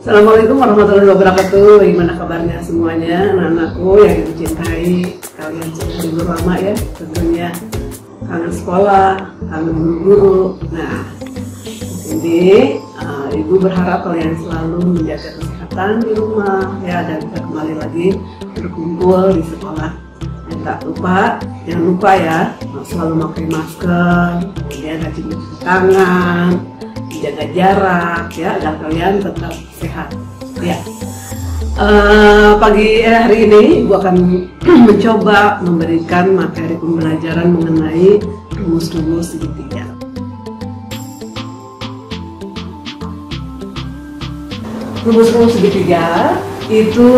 Assalamualaikum warahmatullahi wabarakatuh. Bagaimana kabarnya semuanya, anak-anakku yang ibu cintai. Kalian sudah libur lama ya, tentunya kangen sekolah, kangen guru. Nah, ini ibu berharap kalian selalu menjaga kesehatan di rumah ya, dan bisa kembali lagi berkumpul di sekolah. Dan jangan lupa ya, selalu pakai masker, kemudian rajin cuci tangan, jaga jarak ya, agar kalian tetap sehat ya. Pagi hari ini Ibu akan mencoba memberikan materi pembelajaran mengenai rumus-rumus segitiga. Rumus-rumus segitiga itu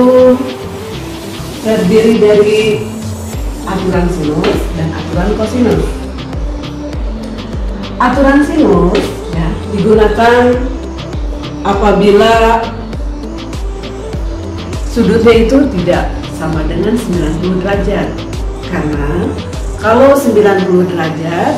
terdiri dari aturan sinus dan aturan kosinus. Aturan sinus ya, digunakan apabila sudutnya itu tidak sama dengan 90 derajat. Karena kalau 90 derajat,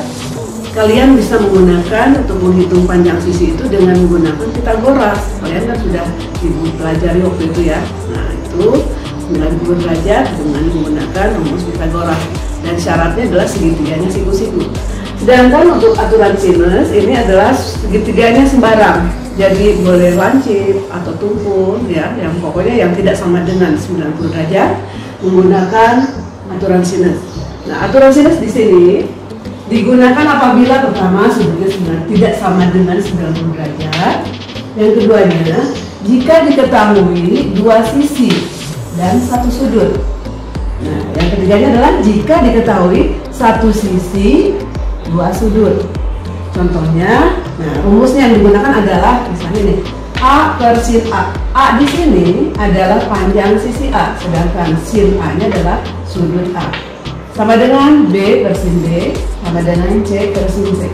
kalian bisa menggunakan untuk menghitung panjang sisi itu dengan menggunakan Pitagoras. Kalian kan sudah ibu pelajari waktu itu ya. Nah, itu 90 derajat dengan menggunakan rumus Pitagoras. Dan syaratnya adalah segitiganya siku-siku. Sedangkan untuk aturan sinus ini adalah segitiganya sembarang, jadi boleh lancip atau tumpul ya, yang pokoknya yang tidak sama dengan 90 derajat menggunakan aturan sinus. Nah, aturan sinus di sini digunakan apabila pertama sudutnya tidak sama dengan 90 derajat. Yang keduanya, jika diketahui dua sisi dan satu sudut. Nah, yang ketiganya adalah jika diketahui satu sisi dua sudut. Contohnya, nah rumusnya yang digunakan adalah misalnya nih, A per sin A. A di sini adalah panjang sisi A, sedangkan sin A-nya adalah sudut A. Sama dengan B per sin B, sama dengan C per sin C.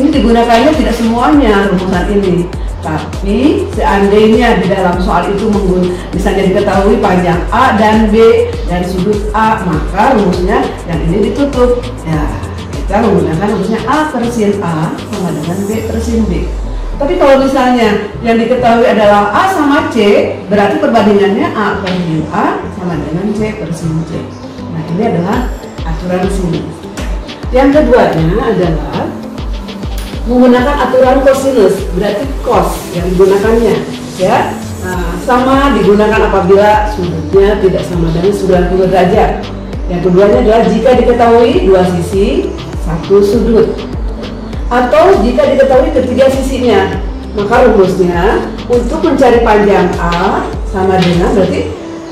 Ini digunakannya tidak semuanya rumusan ini, tapi seandainya di dalam soal itu misalnya diketahui panjang A dan B dan sudut A, maka rumusnya yang ini ditutup. Ya, kita menggunakan rumusnya A per sin A sama dengan B per sin B. Tapi kalau misalnya yang diketahui adalah A sama C, berarti perbandingannya A per sin A sama dengan C per sin C. Nah, ini adalah aturan sinus. Yang keduanya adalah menggunakan aturan kosinus, berarti cos yang digunakannya ya. Nah, sama digunakan apabila sudutnya tidak sama dengan 90 derajat. Yang keduanya adalah jika diketahui dua sisi satu sudut, atau jika diketahui ketiga sisinya, maka rumusnya untuk mencari panjang A sama dengan, berarti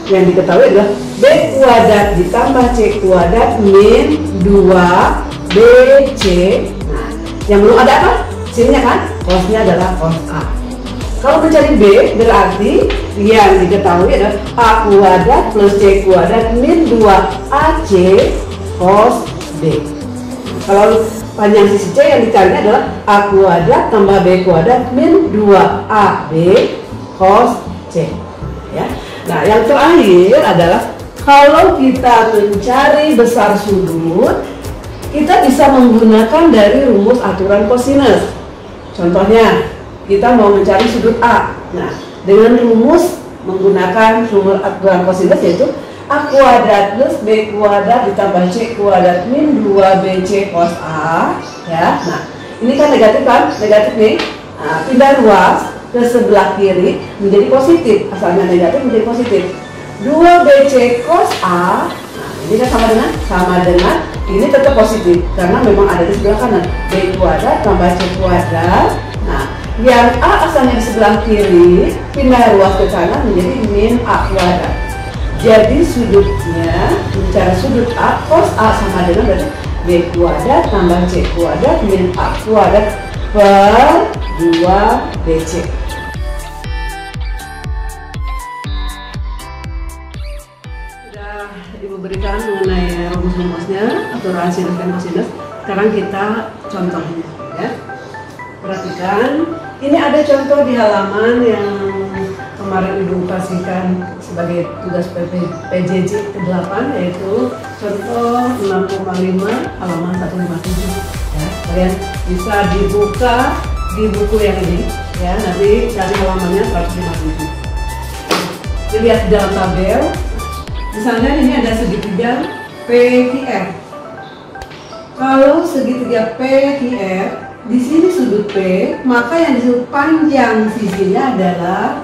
yang diketahui adalah B kuadrat ditambah C kuadrat min 2BC. Nah, yang belum ada apa? Sinnya kan? Cosnya adalah cos A. Kalau mencari B, berarti yang diketahui adalah A kuadrat plus C kuadrat min 2AC cos B. Kalau panjang sisi C yang dicarinya adalah A kuadrat tambah B kuadrat min 2AB cos C ya. Nah, yang terakhir adalah kalau kita mencari besar sudut, kita bisa menggunakan dari rumus aturan kosinus. Contohnya, kita mau mencari sudut A. Nah, dengan rumus menggunakan rumus aturan kosinus yaitu A kuadrat plus B kuadrat ditambah C kuadrat min 2BC cos A ya. Nah, ini kan negatif kan? Negatif nih. Nah, pindah ruas ke sebelah kiri menjadi positif. Asalnya negatif menjadi positif. 2BC cos A. Nah, ini kan sama dengan ini tetap positif karena memang ada di sebelah kanan. B kuadrat tambah C kuadrat. Nah, yang A asalnya di sebelah kiri pindah ruas ke kanan menjadi min A kuadrat. Jadi sudutnya, bicara sudut A, cos A sama dengan berarti B kuadrat tambah C kuadrat min A kuadrat per 2BC. Sudah Ibu berikan mengenai rumus-rumusnya, aturan sinus dan kosinus. Sekarang kita contohnya ya. Perhatikan, ini ada contoh di halaman yang kemarin Ibu kasihkan sebagai tugas PJJ ke-8, yaitu contoh 6,5 halaman 157 ya. Kalian bisa dibuka di buku yang ini ya, nanti cari halamannya 157. Dilihat di dalam tabel, misalnya ini ada segitiga PQR. Kalau segitiga PQR, di sini sudut P, maka yang disebut panjang sisinya adalah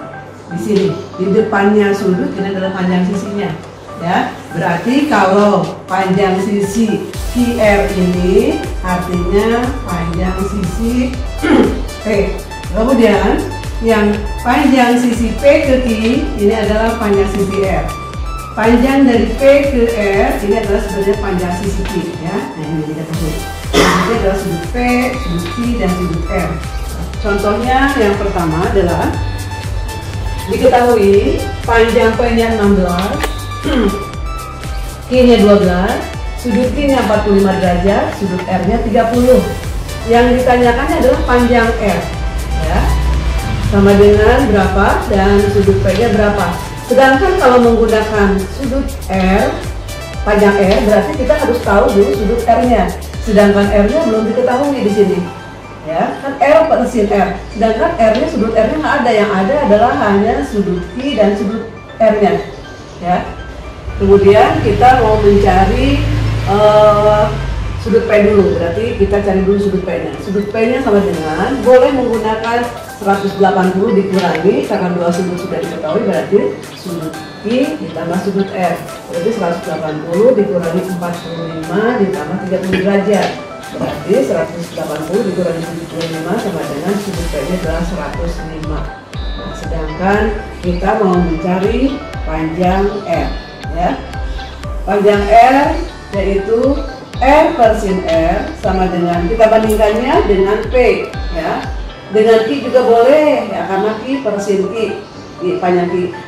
di sini. Di depannya sudut ini adalah panjang sisinya, ya. Berarti kalau panjang sisi QR ini artinya panjang sisi P. Kemudian yang panjang sisi P ke Q ini adalah panjang sisi R. Panjang dari P ke R ini adalah sebenarnya panjang sisi Q, ya. Nah, ini kita tahu. Ini adalah sudut P, sudut Q, dan sudut R. Contohnya yang pertama adalah diketahui panjang P-nya 16, Q-nya 12, sudut Q-nya 45 derajat, sudut R-nya 30. Yang ditanyakannya adalah panjang R, ya. Sama dengan berapa dan sudut P-nya berapa. Sedangkan kalau menggunakan sudut R, panjang R, berarti kita harus tahu dulu sudut R-nya. Sedangkan R-nya belum diketahui di sini, ya. Kan R per sin R. Sedangkan R-nya, sudut R-nya nggak ada. Yang ada adalah hanya sudut Q dan sudut R-nya, ya. Kemudian kita mau mencari sudut P dulu. Berarti kita cari dulu sudut P-nya. Sudut P-nya sama dengan, boleh menggunakan 180 dikurangi, karena dua sudut sudah diketahui, berarti sudut Q ditambah sudut R. Berarti 180 dikurangi 45 ditambah 30 derajat. Berarti 180 dikurangi 75 sama dengan sudut P-nya adalah 105. Nah, sedangkan kita mau mencari panjang R, ya. Panjang R yaitu R per sin R sama dengan, kita bandingkannya dengan P, ya. Dengan Q juga boleh, ya, karena Q per sin Q.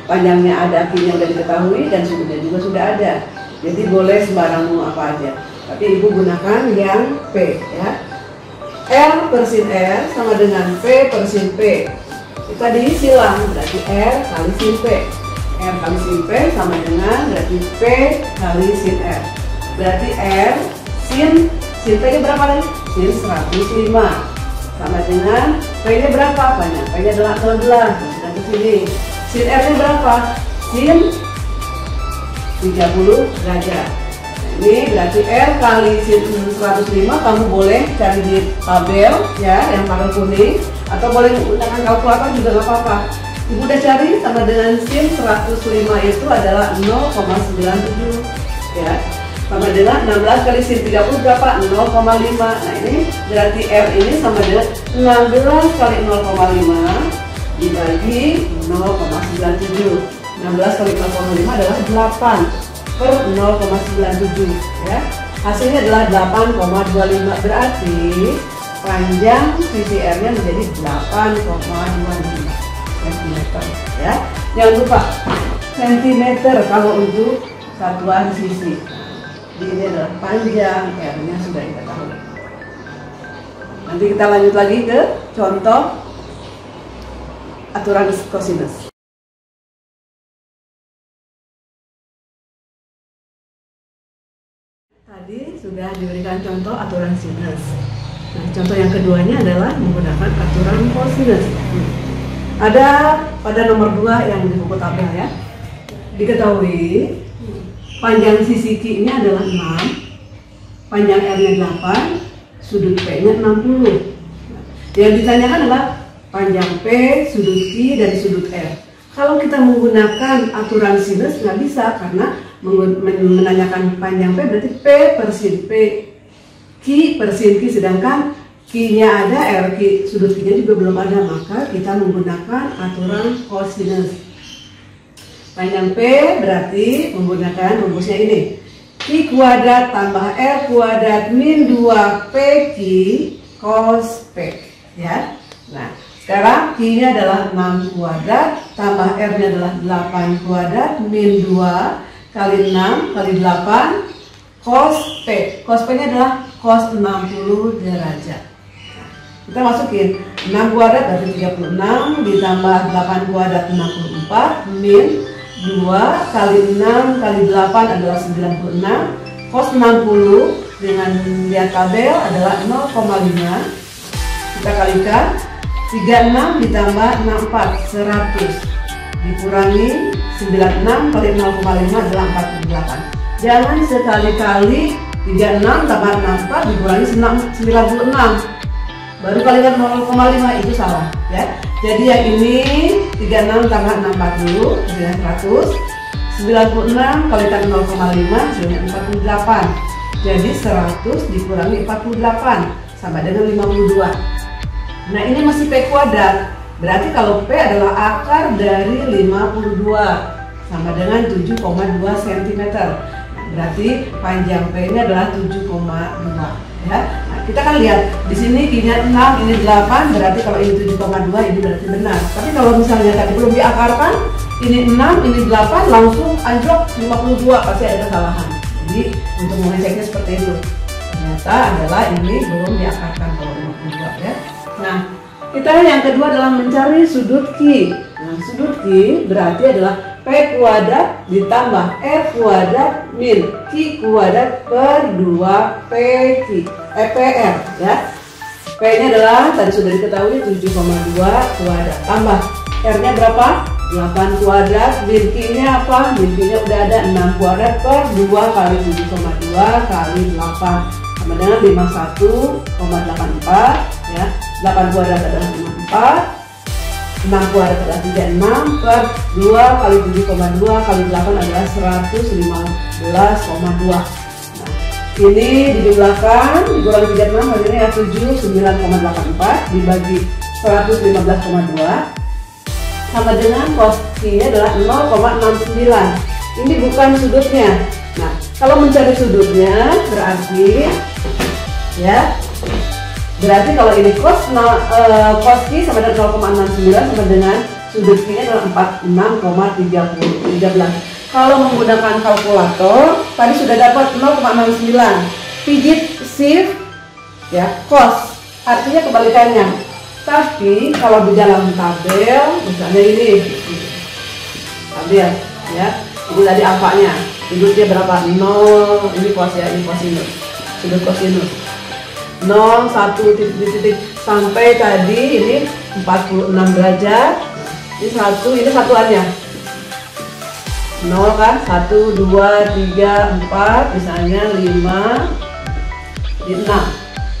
Panjangnya ada, Q-nya sudah diketahui, dan sudutnya juga sudah ada. Jadi boleh sembarang mau apa aja. Tapi ibu gunakan yang P, ya. R per sin R sama dengan P per sin P. Kita disilang, berarti R kali sin P. R kali sin P sama dengan berarti P kali sin R. Berarti R sin P-nya berapa tadi? Sin 105. Sama dengan P-nya berapa? Banyak. P-nya adalah 16. Nah, ke sini. Sin R-nya berapa? Sin 30 derajat. Nah, ini berarti R kali sin 105. Kamu boleh cari di tabel, ya, yang warna kuning, atau boleh menggunakan kalkulator juga nggak apa-apa. Ibu udah cari, sama dengan sin 105 itu adalah 0,97, ya. Sama dengan 16 kali sin 30 berapa? 0,5. Nah, ini berarti R ini sama dengan 16 kali 0,5 dibagi 0,97. 16 kali 0,5 adalah 8 per 0,97, ya. Hasilnya adalah 8,25. Berarti panjang sisi R-nya menjadi 8,25 cm, ya. Jangan lupa sentimeter kalau untuk satuan sisi. Ini adalah panjang R-nya sudah kita tahu. Nanti kita lanjut lagi ke contoh aturan kosinus. Tadi sudah diberikan contoh aturan sinus. Nah, contoh yang keduanya adalah menggunakan aturan kosinus. Ada pada nomor 2 yang di buku tabel, ya. Diketahui panjang sisi Q-nya adalah 6, panjang R-nya 8, sudut P-nya 60. Yang ditanyakan adalah panjang P, sudut Q, dan sudut R. Kalau kita menggunakan aturan sinus nggak bisa, karena menanyakan panjang P berarti P per sin P, Q per sin Q, sedangkan Q-nya ada, R, sudut Q-nya juga belum ada, maka kita menggunakan aturan kosinus. Panjang P berarti menggunakan rumusnya ini, Q kuadrat tambah R kuadrat min 2PQ cos P, ya. Nah, sekarang Q-nya adalah 6 kuadrat tambah R-nya adalah 8 kuadrat min 2 kali 6 kali 8 cos P. Cos P-nya adalah cos 60 derajat. Nah, kita masukin 6 kuadrat berarti 36 ditambah 8 kuadrat 64 min 2 kali 6 kali 8 adalah 96. Cos 60 dengan lihat tabel adalah 0,5. Kita kalikan 36 ditambah 64 100 dikurangi 96 kali 0,5 adalah 48. Jangan sekali-kali 36 tambah 64 dikurangi 96 baru kalikan 0,5, itu salah ya. Jadi yang ini 36 tambah 640 hasilnya 100, 96 kalikan 0,5 hasilnya 48. Jadi 100 dikurangi 48 sama dengan 52. Nah ini masih P kuadrat, berarti kalau P adalah akar dari 52 sama dengan 7,2 cm. Nah, berarti panjang P ini adalah 7,2 ya. Nah, kita kan lihat di sini Q-nya 6, ini 8, berarti kalau ini 7,2 ini berarti benar. Tapi kalau misalnya tadi belum diakarkan, ini 6, ini 8, langsung anjlok 52, pasti ada kesalahan. Jadi untuk mengeceknya seperti itu. Ternyata adalah ini belum diakarkan kalau 52 ya. Nah, kita yang kedua adalah mencari sudut Q. Nah, sudut Q berarti adalah P kuadrat ditambah R kuadrat min Q kuadrat per 2PQ PR ya. P nya adalah tadi sudah diketahui 7,2 kuadrat tambah R nya berapa? 8 kuadrat, min Q nya apa? Min Q nya udah ada 6 kuadrat per 2 kali 7,2 kali 8 sama dengan 51,84 ya. 8 kuadrat adalah 54, 6 kuadrat adalah 36 per 2 kali 7,2 kali 8 adalah 115,2. Nah, ini dijumlahkan dikurangi 36 hasilnya ya 79,84 dibagi 115,2 sama dengan cos Q-nya adalah 0,69. Ini bukan sudutnya. Nah, kalau mencari sudutnya berarti ya, berarti kalau ini cos Q sama dengan 0,69 sama dengan sudut Q-nya adalah 46,13. Kalau menggunakan kalkulator tadi sudah dapat 0,69. Pijit shift ya cos, artinya kebalikannya. Tapi kalau di dalam tabel misalnya ini tabel ya, ini tadi alfanya, sudutnya berapa? 0, ini cos ya, ini cosinus, sudut cosinus 0, 1, titik sampai tadi ini 46 derajat. Ini ini satuannya 0 kan, 1, 2, 3, 4 misalnya 5, 6.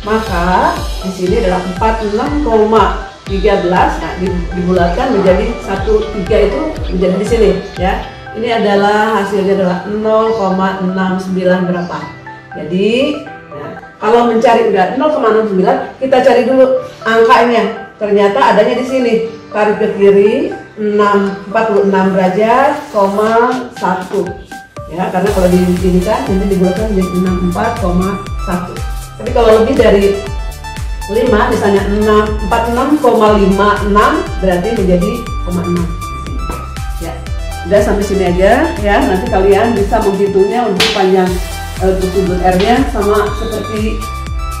Maka di sini adalah 46,13. Nah, dibulatkan menjadi 1,3 itu menjadi di sini ya. Ini adalah hasilnya adalah 0,69 berapa. Jadi kalau mencari udah 0,69, kita cari dulu angkanya. Ternyata adanya di sini. Tarik ke kiri 46 derajat, 1. Ya, karena kalau di sini kan ini dibulatkan menjadi 64,1. Tapi kalau lebih dari 5, misalnya 46,56 berarti menjadi 0,6. Ya, udah sampai sini aja ya. Nanti kalian bisa menghitungnya untuk panjang sudut R-nya sama seperti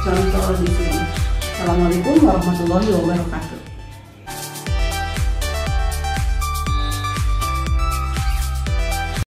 contoh di sini. Assalamualaikum warahmatullahi wabarakatuh.